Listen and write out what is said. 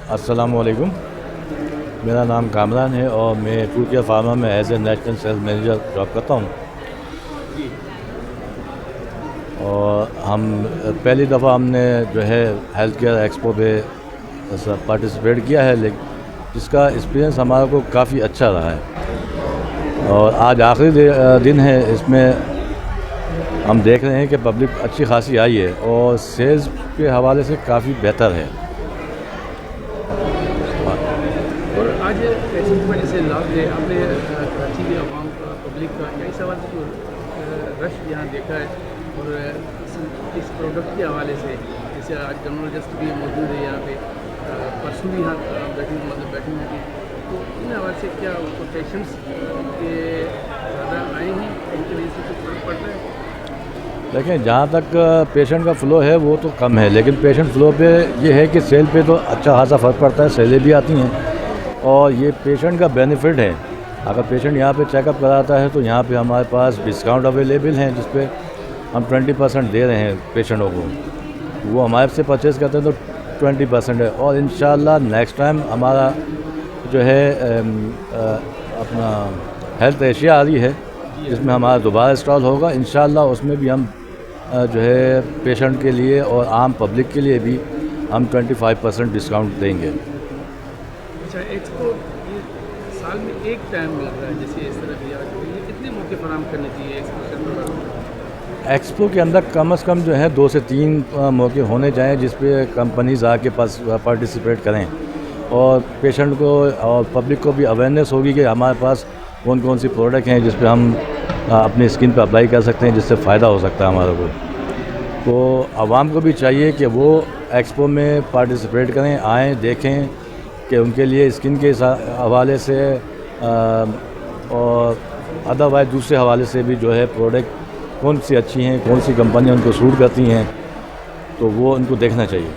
अस्सलामुअलैकुम। मेरा नाम कामरान है और मैं फूड केयर फार्मा में as a national sales manager job करता हूँ। और हम पहली दफ़ा हमने जो है हेल्थ केयर एक्सपो पे पार्टिसिपेट किया है, लेकिन इसका एक्सपीरियंस हमारा को काफ़ी अच्छा रहा है। और आज आखिरी दिन है, इसमें हम देख रहे हैं कि पब्लिक अच्छी खासी आई है और सेल्स के हवाले से काफ़ी बेहतर है। और आज पैसे की वजह से लाभ है, आपने कराची की आवाम का, पब्लिक का यही सवाल है कि रश यहाँ देखा है। और इस प्रोडक्ट के हवाले से जैसे आज जर्नलिस्ट भी मौजूद है यहाँ पे, परसों भी यहाँ बैठे हैं, तो इन हवाले से क्या उनको पेशेंट्स के ज़्यादा आए हैं, इनकी वजह से कुछ फर्क पड़ रहा है? लेकिन जहाँ तक पेशेंट का फ़्लो है वो तो कम है, लेकिन पेशेंट फ़्लो पे ये है कि सेल पे तो अच्छा खासा फ़र्क पड़ता है, सेलें भी आती हैं और ये पेशेंट का बेनिफिट है। अगर पेशेंट यहाँ पे चेकअप कराता है तो यहाँ पे हमारे पास डिस्काउंट अवेलेबल हैं, जिस पे हम 20% दे रहे हैं पेशेंटों को। वो हमारे से परचेज़ करते हैं तो 20% है। और इंशाल्लाह नेक्स्ट टाइम हमारा जो है अपना हेल्थ एशिया आ रही है, जिसमें हमारा दोबारा स्टॉल होगा। इंशाल्लाह उसमें भी हम जो है पेशेंट के लिए और आम पब्लिक के लिए भी हम 25% डिस्काउंट देंगे। अच्छा, एक्सपो ये साल में एक टाइम मिल रहा है, जैसे इस तरह दिया, तो ये कितने मौके फराहम करने चाहिए एक्सपो के अंदर कम से कम जो है 2 से 3 मौके होने चाहिए, जिस पे कंपनीज़ आके पार्टिसिपेट करें और पेशेंट को और पब्लिक को भी अवेयरनेस होगी कि हमारे पास कौन कौन सी प्रोडक्ट हैं जिस पे हम अपनी स्किन पे अप्लाई कर सकते हैं, जिससे फ़ायदा हो सकता है हमारे को। तो आवाम को भी चाहिए कि वो एक्सपो में पार्टिसिपेट करें, आएँ, देखें कि उनके लिए स्किन के हवाले से और अदरवाइज़ दूसरे हवाले से भी जो है प्रोडक्ट कौन सी अच्छी हैं, कौन सी कंपनियाँ उनको सूट करती हैं, तो वो उनको देखना चाहिए।